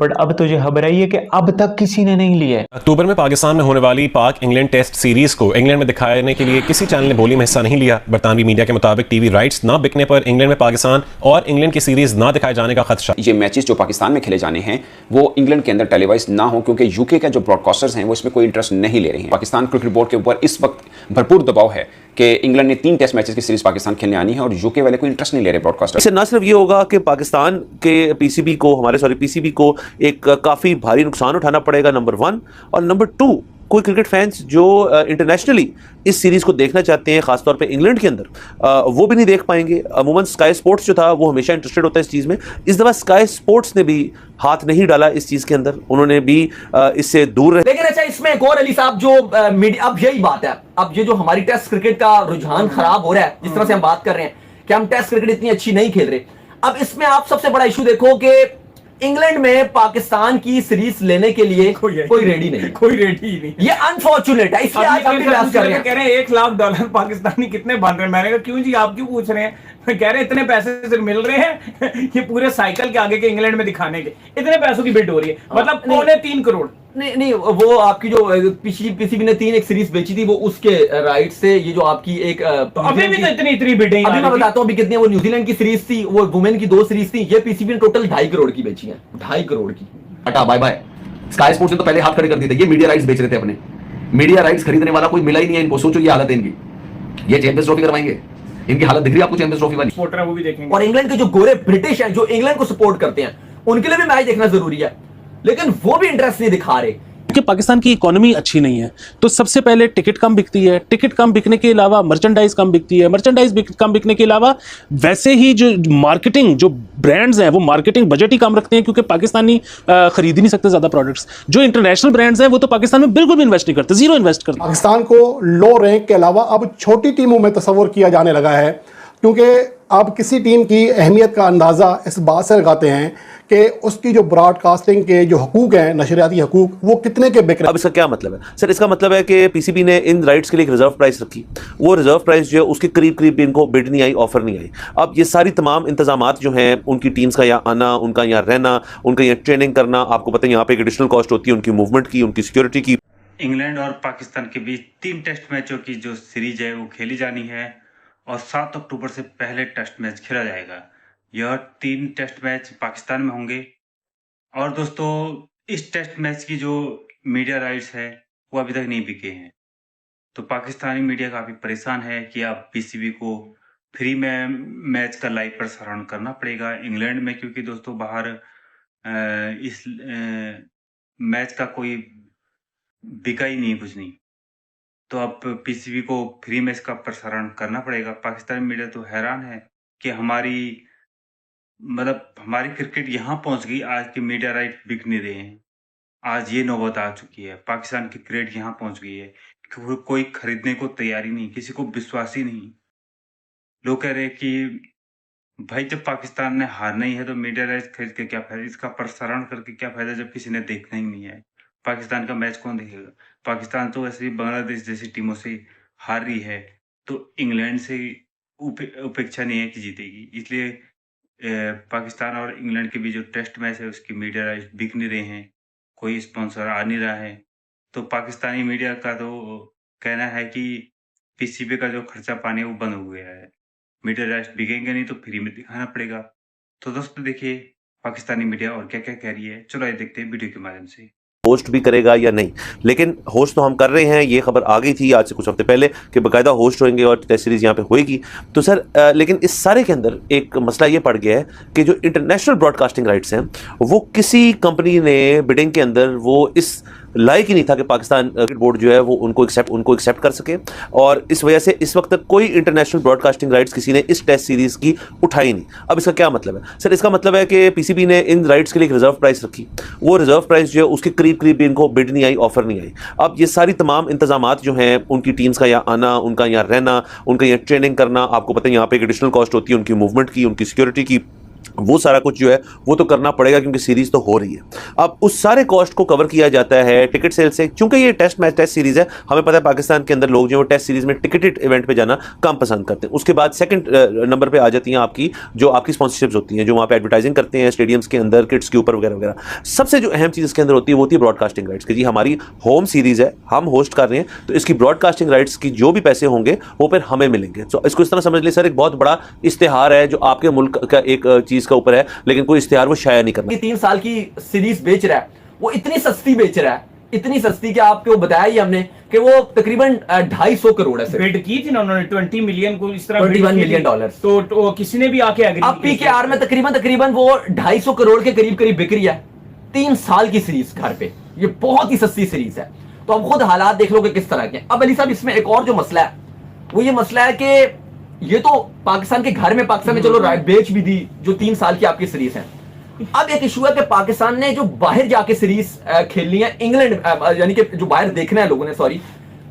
But अब तो जो खबर आई है कि अब तक किसी ने नहीं लिया है। अक्टूबर में पाकिस्तान में होने वाली पाक इंग्लैंड टेस्ट सीरीज को इंग्लैंड में दिखाने के लिए किसी चैनल ने बोली में हिस्सा नहीं लिया। बरतानवी मीडिया के मुताबिक टीवी राइट्स ना बिकने पर इंग्लैंड में पाकिस्तान और इंग्लैंड की सीरीज ना दिखाए जाने का खदशा। ये मैचेस जो पाकिस्तान में खेले जाने हैं वो इंग्लैंड के अंदर टेलीवाइज ना हो, क्योंकि यूके का जो ब्रॉडकास्टर्स हैं वो इसमें कोई इंटरेस्ट नहीं ले रहे हैं। पाकिस्तान क्रिकेट बोर्ड के ऊपर इस वक्त भरपूर दबाव है कि इंग्लैंड ने 3 टेस्ट मैचेस की सीरीज पाकिस्तान खेलने आनी है और यूके वाले कोई इंटरेस्ट नहीं ले रहे ब्रॉडकास्टर। इससे न सिर्फ ये होगा कि पाकिस्तान के पीसीबी को एक काफ़ी भारी नुकसान उठाना पड़ेगा, नंबर 1, और नंबर 2, कोई क्रिकेट फैंस जो इंटरनेशनली इस सीरीज़ को देखना चाहते हैं, ख़ासतौर पे इंग्लैंड के अंदर, वो भी नहीं देख पाएंगे। अमूमन स्काई स्पोर्ट्स जो था वो हमेशा इंटरेस्टेड होता है इस चीज़ में। इस दफ़ा स्काई स्पोर्ट्स ने भी हाथ नहीं डाला इस चीज़ के अंदर, उन्होंने भी इससे दूर रहे। लेकिन अच्छा, इसमें एक और अली साहब जो मीडिया, अब यही बात है, अब ये जो हमारी टेस्ट क्रिकेट का रुझान खराब हो रहा है, जिस तरह से हम बात कर रहे हैं कि हम टेस्ट क्रिकेट इतनी अच्छी नहीं खेल रहे, अब इसमें आप सबसे बड़ा इशू देखो कि इंग्लैंड में पाकिस्तान की सीरीज लेने के लिए कोई रेडी नहीं, कोई रेडी ही नहीं। ये अनफॉर्चुनेट है, इसलिए आज हम भी बहस कर रहे हैं। कह रहे हैं $1,00,000 पाकिस्तानी कितने बन रहे हैं। मैंने कहा क्यों जी, आप क्यों पूछ रहे हैं? कह रहे हैं इतने पैसे सिर्फ मिल रहे हैं ये पूरे साइकिल के आगे के इंग्लैंड में दिखाने के, इतने पैसों की बिड हो रही है, मतलब 3.25 करोड़। नहीं, वो आपकी जो पीसीबी ने 3 एक सीरीज बेची थी, वो उसके राइट से ये जो आपकी एक तो अभी भी तो इतनी बिडें। अभी मैं बताता हूँ अभी कितनी, वो न्यूजीलैंड की सीरीज थी, वो वुमेन की 2 सीरीज थी, ये पीसीबी ने टोटल 2.5 करोड़ की बेची है, 2.5 करोड़ की। हटा बाय बाय। स्काई स्पोर्ट्स ने तो पहले हाथ खड़े कर दिए थे, ये मीडिया राइट्स बेच रहे थे अपने। मीडिया राइट्स खरीदने वाला कोई मिला ही नहीं है इनको। सोचो ये हालत है इनकी, ये चैंपियंस ट्रॉफी करवाएंगे, इनकी हालत दिख रही है आपको चैंपियंस ट्रॉफी वाली। सपोर्टर वो भी देखेंगे। और इंग्लैंड के जो गोरे ब्रिटिश हैं जो इंग्लैंड को सपोर्ट करते हैं, उनके लिए भी मैच देखना जरूरी है, लेकिन वो भी इंटरेस्ट नहीं दिखा रहे कि पाकिस्तान की इकोनॉमी अच्छी नहीं है। तो सबसे पहले टिकट कम बिकती है, टिकट कम बिकने के अलावा मर्चेंडाइज कम बिकती है, मर्चेंडाइज कम बिकने के अलावा वैसे ही जो मार्केटिंग, जो ब्रांड्स हैं वो मार्केटिंग बजट ही कम रखते हैं, क्योंकि पाकिस्तानी खरीद ही नहीं सकते ज़्यादा प्रोडक्ट्स। जो इंटरनेशनल ब्रांड्स हैं वो तो पाकिस्तान में बिल्कुल भी इन्वेस्ट नहीं करते, जीरो इन्वेस्ट करते। पाकिस्तान को लो रैंक के अलावा अब छोटी टीमों में तस्वर किया जाने लगा है, क्योंकि आप किसी टीम की अहमियत का अंदाज़ा इस बात से लगाते हैं कि उसकी जो ब्रॉडकास्टिंग के जो हकूक हैं, नशरियाती हकूक, वो कितने के बिक रहे हैं। अब इसका क्या मतलब है सर? इसका मतलब है कि पीसीबी ने इन राइट्स के लिए एक रिजर्व प्राइस रखी, वो रिजर्व प्राइस जो है उसके करीब इनको बिड नहीं आई, ऑफर नहीं आई। अब ये सारी तमाम इंतजामात जो हैं, उनकी टीम्स का यहाँ आना, उनका यहाँ रहना, उनका यहाँ ट्रेनिंग करना, आपको पता है यहाँ पे एक एडिशनल कॉस्ट होती है उनकी मूवमेंट की, उनकी सिक्योरिटी की। इंग्लैंड और पाकिस्तान के बीच 3 टेस्ट मैचों की जो सीरीज है वो खेली जानी है और 7 अक्टूबर से पहले टेस्ट मैच खेला जाएगा। यह 3 टेस्ट मैच पाकिस्तान में होंगे। और दोस्तों, इस टेस्ट मैच की जो मीडिया राइट्स है वो अभी तक नहीं बिके हैं, तो पाकिस्तानी मीडिया काफ़ी परेशान है कि अब पीसीबी को फ्री में मैच का लाइव प्रसारण करना पड़ेगा इंग्लैंड में, क्योंकि दोस्तों बाहर इस मैच का कोई बिका ही नहीं कुछ नहीं, तो अब पीसीबी को फ्री मैच का प्रसारण करना पड़ेगा। पाकिस्तानी मीडिया तो हैरान है कि हमारी क्रिकेट यहाँ पहुँच गई, आज की मीडिया राइट बिक नहीं रहे हैं। आज ये नौबत आ चुकी है, पाकिस्तान की क्रिकेट यहाँ पहुँच गई है कि कोई खरीदने को तैयारी नहीं, किसी को विश्वास ही नहीं। लोग कह रहे हैं कि भाई जब पाकिस्तान ने हारना ही है तो मीडिया राइट खरीद के क्या फायदा, इसका प्रसारण करके क्या फायदा जब किसी ने देखना ही नहीं है। पाकिस्तान का मैच कौन देखेगा? पाकिस्तान तो वैसे ही बांग्लादेश जैसी टीमों से हार रही है, तो इंग्लैंड से उपेक्षा नहीं है कि जीतेगी। इसलिए पाकिस्तान और इंग्लैंड के बीच जो टेस्ट मैच है उसकी मीडिया राइट्स बिक नहीं रहे हैं, कोई स्पॉन्सर आ नहीं रहा है, तो पाकिस्तानी मीडिया का तो कहना है कि पीसीबी का जो खर्चा पानी है वो बंद हो गया है, मीडिया राइट्स बिकेंगे नहीं तो फ्री में दिखाना पड़ेगा। तो दोस्तों देखिए पाकिस्तानी मीडिया और क्या क्या कह रही है, चलो ये देखते हैं वीडियो के माध्यम से। होस्ट भी करेगा या नहीं, लेकिन होस्ट तो हम कर रहे हैं, ये खबर आ गई थी आज से कुछ हफ्ते पहले कि बाकायदा होस्ट होंगे और टेस्ट सीरीज यहाँ पे होएगी। तो सर लेकिन इस सारे के अंदर एक मसला ये पड़ गया है कि जो इंटरनेशनल ब्रॉडकास्टिंग राइट्स हैं वो किसी कंपनी ने बिडिंग के अंदर वो इस लायक ही नहीं था कि पाकिस्तान क्रिकेट बोर्ड जो है वो उनको एक्सेप्ट कर सके, और इस वजह से इस वक्त तक कोई इंटरनेशनल ब्रॉडकास्टिंग राइट्स किसी ने इस टेस्ट सीरीज की उठाई नहीं। अब इसका क्या मतलब है सर? इसका मतलब है कि पीसीबी ने इन राइट्स के लिए एक रिजर्व प्राइस रखी, वो रिजर्व प्राइस जो है उसके करीब इनको बिड नहीं आई, ऑफर नहीं आई। अब ये सारी तमाम इंतजामात जो हैं, उनकी टीम्स का यहाँ आना, उनका यहाँ रहना, उनका यहाँ ट्रेनिंग करना, आपको पता है यहाँ पे एक एडिशनल कॉस्ट होती है उनकी मूवमेंट की, उनकी सिक्योरिटी की, वो सारा कुछ जो है वो तो करना पड़ेगा क्योंकि सीरीज तो हो रही है। अब उस सारे कॉस्ट को कवर किया जाता है टिकट सेल से, क्योंकि ये टेस्ट मैच टेस्ट सीरीज है। हमें पता है पाकिस्तान के अंदर लोग जो टेस्ट सीरीज में टिकटेड इवेंट पे जाना कम पसंद करते हैं। उसके बाद सेकंड नंबर पे आ जाती हैं आपकी जो आपकी स्पॉन्सरशिप्स होती हैं, जो वहाँ पे एडवर्टाइजिंग करते हैं स्टेडियम्स के अंदर, किट्स के ऊपर वगैरह वगैरह। सबसे जो अहम चीज़ इसके अंदर होती है वो होती है ब्रॉडकास्टिंग राइट्स, कि जी हमारी होम सीरीज है, हम होस्ट कर रहे हैं, तो इसकी ब्रॉडकास्टिंग राइट्स की जो भी पैसे होंगे वो फिर हमें मिलेंगे। तो इसको इस तरह समझ लीजिए सर, एक बहुत बड़ा इश्तिहार है जो आपके मुल्क का एक चीज़ का ऊपर है, लेकिन कोई इश्तिहार वो शाया नहीं करना। 3 साल की सीरीज बेच रहा है, वो इतनी सस्ती बेच रहा है, इतनी सस्ती कि आपको बताया ही हमने कि वो तकरीबन 250 करोड़ है। बिड की थी ना उन्होंने 20 मिलियन को, इस तरह 21 मिलियन डॉलर। तो किसी ने भी आके एग्री। अब पीकेआर में तकरीबन वो 250 करोड़ के करीब बिक रही है 3 साल की सीरीज घर पे। ये बहुत ही सस्ती सीरीज है। तो अब खुद हालात देख लो कि किस तरह के। अब अली साहब इसमें एक और जो मसला है वो ये मसला है कि ये तो पाकिस्तान के घर में, पाकिस्तान ने चलो बेच भी दी जो 3 साल की आपकी सीरीज है। अब एक इशू है कि पाकिस्तान ने जो बाहर जाके सीरीज खेलनी है इंग्लैंड, यानी कि जो बाहर देखना है लोगों ने, सॉरी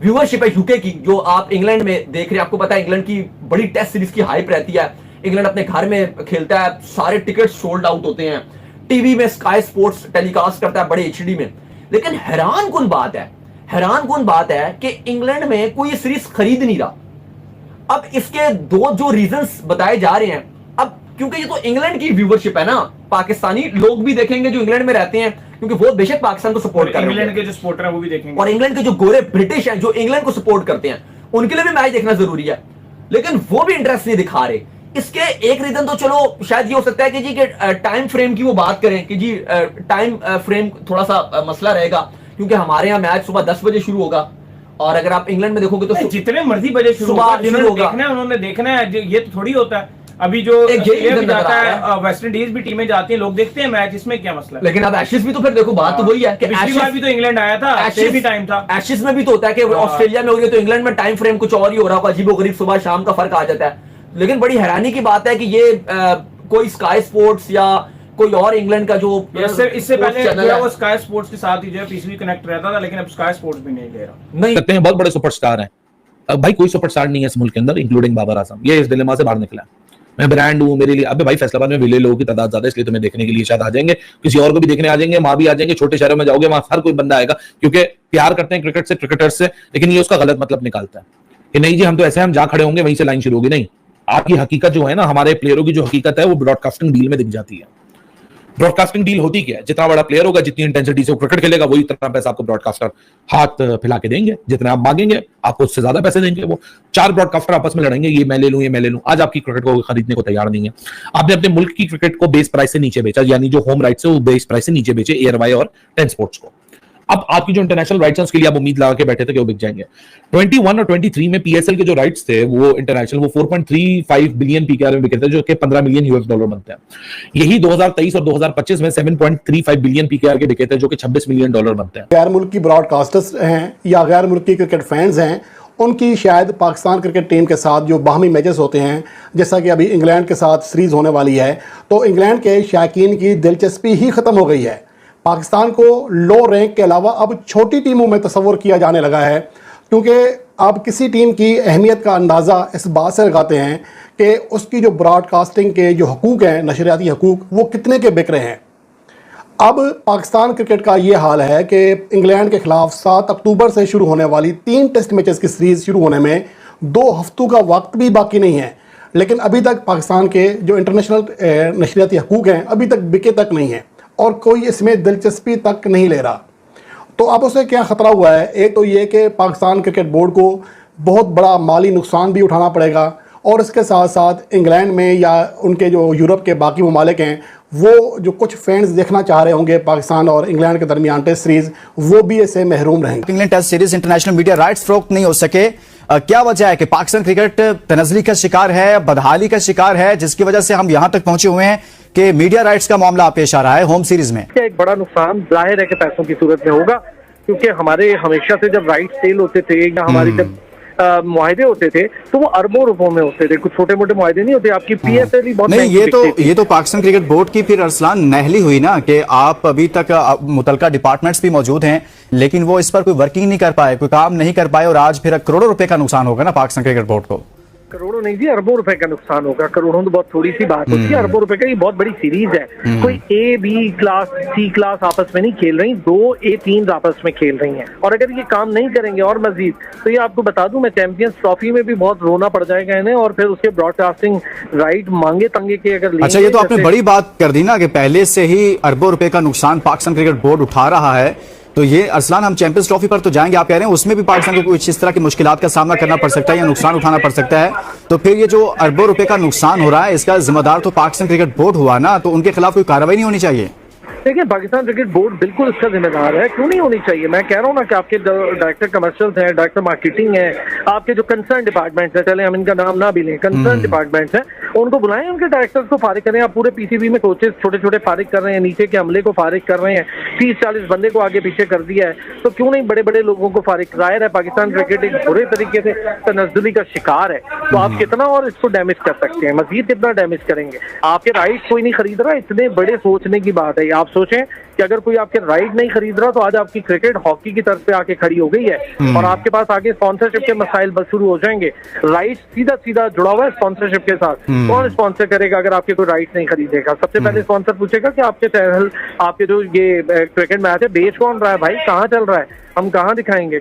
व्यूअरशिप है यूके की, जो आप इंग्लैंड में देख रहे हैं। आपको पता है इंग्लैंड की बड़ी टेस्ट सीरीज की हाइप रहती है, इंग्लैंड अपने घर में खेलता है, सारे टिकट सोल्ड आउट होते हैं, टीवी में स्काई स्पोर्ट्स टेलीकास्ट करता है बड़े एचडी में। लेकिन हैरान कुन बात है कि इंग्लैंड में कोई ये सीरीज खरीद नहीं रहा। अब इसके 2 जो रीजंस बताए जा रहे हैं, अब क्योंकि ये तो इंग्लैंड की व्यूअरशिप है ना, पाकिस्तानी लोग भी देखेंगे जो इंग्लैंड में रहते हैं, क्योंकि वो बेशक पाकिस्तान को सपोर्ट कर रहे हैं, इंग्लैंड के जो सपोर्टर हैं वो भी देखेंगे, और इंग्लैंड के जो गोरे ब्रिटिश हैं जो इंग्लैंड को सपोर्ट करते हैं उनके लिए भी मैच देखना जरूरी है, लेकिन वो भी इंटरेस्ट नहीं दिखा रहे। इसके एक रीजन तो चलो शायद ये हो सकता है कि जी के टाइम फ्रेम की वो बात करें कि जी टाइम फ्रेम थोड़ा सा मसला रहेगा, क्योंकि हमारे यहाँ मैच सुबह 10 बजे शुरू होगा, और अगर आप इंग्लैंड में देखोगे तो जितने मर्जी बजे शुरू होगा, उन्होंने देखना है, ये तो थोड़ी होता है। अभी जो जाता है वेस्ट इंडीज भी टीमें जाती हैं, लोग देखते हैं मैच, इसमें क्या मसला है। लेकिन अब एशेज भी तो फिर देखो बात तो वही है कि पिछली बार भी तो इंग्लैंड आया था, एशेज भी टाइम था। एशेज में भी तो होता है कि ऑस्ट्रेलिया में हो गया तो इंग्लैंड में टाइम फ्रेम कुछ और ही हो रहा होगा, अजीबोगरीब सुबह शाम का फर्क आ जाता है। लेकिन बड़ी हैरानी की बात है कि ये कोई स्काई स्पोर्ट्स या कोई और इंग्लैंड का जो इससे पहले जो है वो स्काई स्पोर्ट्स के साथ ही जो है पीसीबी कनेक्ट रहता था, लेकिन अब स्काई स्पोर्ट्स भी नहीं ले रहा। नहीं लगते हैं बहुत बड़े सुपरस्टार हैं। अब भाई कोई सुपरस्टार नहीं है इस मुल्क के अंदर, इंक्लूडिंग बाबर आजम। ये इस डिलेमा से बाहर निकला। मैं ब्रांड हूँ, मेरे लिए अबे भाई फैसलाबाद में विले लोगों की तादाद ज्यादा है, इसलिए तुम्हें देखने के लिए शायद आ जाएंगे, किसी और को भी देखने आ जाएंगे, वहां भी आ जाएंगे। छोटे शहरों में जाओगे वहां हर कोई बंदा आएगा, क्योंकि प्यार करते हैं क्रिकेट से, क्रिकेटर्स से, लेकिन ये उसका गलत मतलब निकालता है कि नहीं जी हम तो ऐसे हम जहां खड़े होंगे वहीं से लाइन शुरू होगी। नहीं, आपकी हकीकत जो है ना, हमारे प्लेयरों की जो हकीकत है वो ब्रॉडकास्टिंग डील में दिख जाती है। ब्रॉडकास्टिंग डील होती क्या है? जितना बड़ा प्लेयर होगा, जितनी इंटेंसिटी से वो क्रिकेट खेलेगा, वही इतना पैसा आपको ब्रॉडकास्टर हाथ फैला के देंगे। जितने आप मांगेंगे आपको उससे ज्यादा पैसे देंगे। वो 4 ब्रॉडकास्टर आपस में लड़ेंगे, ये मैं ले लूं, ये मैं ले लूं। आज आपकी क्रिकेट को खरीदने को तैयार नहीं है। आपने अपने मुल्क की क्रिकेट को बेस प्राइस से नीचे बेचा, यानी जो होम राइट्स है वो बेस प्राइस से नीचे बेचे एयरवाई और 10 स्पोर्ट्स को। अब आपकी जो इंटरनेशनल राइट्स हैं उसके लिए आप उम्मीद लगा के बैठे थे कि वो बिक जाएंगे। 21 और 23 में पीएसएल के जो राइट्स थे वो इंटरनेशनल वो 4.35 बिलियन पीकेआर में बिके थे, जो कि 15 मिलियन यूएस डॉलर बनते हैं। यही 2023 और 2025 में 7.35 बिलियन पीकेआर के बिके थे, जो कि 26 मिलियन डॉलर बनते हैं। गैर मुल्की ब्रॉडकास्टर्स हैं या गैर मुल्की क्रिकेट फैंस हैं, उनकी शायद पाकिस्तान क्रिकेट टीम के साथ जो बाहमी मैचेस होते हैं, जैसा कि अभी इंग्लैंड के साथ सीरीज होने वाली है, तो इंग्लैंड के शायकीन की दिलचस्पी ही ख़त्म हो गई है। पाकिस्तान को लो रैंक के अलावा अब छोटी टीमों में तस्वर किया जाने लगा है, क्योंकि अब किसी टीम की अहमियत का अंदाज़ा इस बात से लगाते हैं कि उसकी जो ब्रॉडकास्टिंग के जो हकूक़ हैं, नशरियाती हकूक़, वो कितने के बिक रहे हैं। अब पाकिस्तान क्रिकेट का ये हाल है कि इंग्लैंड के खिलाफ 7 अक्टूबर से शुरू होने वाली 3 टेस्ट मैचेस की सीरीज़ शुरू होने में 2 हफ्तों का वक्त भी बाकी नहीं है, लेकिन अभी तक पाकिस्तान के जो इंटरनेशनल नशरियाती हकूक़ हैं अभी तक बिके तक नहीं हैं और कोई इसमें दिलचस्पी तक नहीं ले रहा। तो अब उसे क्या ख़तरा हुआ है? एक तो ये कि पाकिस्तान क्रिकेट बोर्ड को बहुत बड़ा माली नुकसान भी उठाना पड़ेगा, और इसके साथ साथ इंग्लैंड में या उनके जो यूरोप के बाकी ममालिक हैं, वो जो कुछ फैंस देखना चाह रहे होंगे पाकिस्तान और इंग्लैंड के दरमियान टेस्ट सीरीज़, वो भी इससे महरूम रहेंगे। England test series international media rights फरोख्त नहीं हो सके, क्या वजह है कि पाकिस्तान क्रिकेट तनज़ली का शिकार है, बदहाली का शिकार है, जिसकी वजह से हम यहां तक पहुंचे हुए हैं कि मीडिया राइट्स का मामला पेश आ रहा है होम सीरीज में? एक बड़ा नुकसान जाहिर है कि पैसों की सूरत में होगा, क्योंकि हमारे हमेशा से जब राइट सेल होते थे या हमारी जब मुआहदे होते थे तो वो अरबों रुपयों में होते थे, कुछ छोटे मोटे मुआहदे नहीं होते। आपकी पीएसएल ही बहुत नहीं, ये तो पाकिस्तान क्रिकेट बोर्ड की फिर अरसलान नहली हुई ना, कि आप अभी तक मुतलका डिपार्टमेंट्स भी मौजूद हैं, लेकिन वो इस पर कोई वर्किंग नहीं कर पाए, कोई काम नहीं कर पाए, और आज फिर करोड़ों रुपए का नुकसान होगा ना पाकिस्तान क्रिकेट बोर्ड को। करोड़ों नहीं जी, अरबों रुपए का नुकसान होगा। करोड़ों तो बहुत थोड़ी सी बात होती है, अरबों रुपए का ये बहुत बड़ी सीरीज है। कोई A B class C class आपस में नहीं खेल रही, 2 ए टीम्स आपस में खेल रही हैं। और अगर ये काम नहीं करेंगे और मजीद, तो ये आपको बता दूं, मैं चैंपियंस ट्रॉफी में भी बहुत रोना पड़ जाएगा इन्हें, और फिर उसके ब्रॉडकास्टिंग राइट मांगे तंगे के अगर अच्छा, ये तो आपने बड़ी बात कर दी ना कि पहले से ही अरबों रुपए का नुकसान पाकिस्तान क्रिकेट बोर्ड उठा रहा है। तो ये अरसलान, हम चैंपियंस ट्रॉफी पर तो जाएंगे, आप कह रहे हैं उसमें भी पाकिस्तान को कुछ इस तरह की मुश्किलात का सामना करना पड़ सकता है या नुकसान उठाना पड़ सकता है, तो फिर ये जो अरबों रुपए का नुकसान हो रहा है इसका जिम्मेदार तो पाकिस्तान क्रिकेट बोर्ड हुआ ना, तो उनके खिलाफ कोई कार्रवाई नहीं होनी चाहिए? देखिए, पाकिस्तान क्रिकेट बोर्ड बिल्कुल इसका जिम्मेदार है, क्यों नहीं होनी चाहिए। मैं कह रहा हूँ ना कि आपके डायरेक्टर कमर्शियल्स हैं, डायरेक्टर मार्केटिंग है, आपके जो कंसर्न डिपार्टमेंट्स हैं, चले हम इनका नाम ना भी लें, कंसर्न डिपार्टमेंट्स हैं, उनको बुलाएं, उनके डायरेक्टर्स को फारिग करें। आप पूरे पीसीबी में कोचेस छोटे छोटे फारिग कर रहे हैं, नीचे के अमले को फारिग कर रहे हैं, 30-40 बंदे को आगे पीछे कर दिया है, तो क्यों नहीं बड़े बड़े लोगों को फारिग। जाहिर है पाकिस्तान क्रिकेट एक बुरे तरीके से तनज़्ज़ुली का शिकार है, तो आप कितना और इसको डैमेज कर सकते हैं, मजीद कितना डैमेज करेंगे। आपके राइट कोई नहीं खरीद रहा, इतने बड़े सोचने की बात है। आप सोचें कि अगर कोई आपके राइट नहीं खरीद रहा, तो आज आपकी क्रिकेट हॉकी की तरफ पे आके खड़ी हो गई है, और आपके पास आगे स्पॉन्सरशिप के मसाइल बस शुरू हो जाएंगे। राइट सीधा सीधा जुड़ा हुआ है स्पॉन्सरशिप के साथ। कौन स्पॉन्सर करेगा अगर आपके कोई राइट नहीं खरीदेगा? सबसे पहले स्पॉन्सर पूछेगा कि आपके चैनल, आपके जो ये क्रिकेट मैच है बेच कौन रहा है भाई, कहाँ चल रहा है, हम कहाँ दिखाएंगे।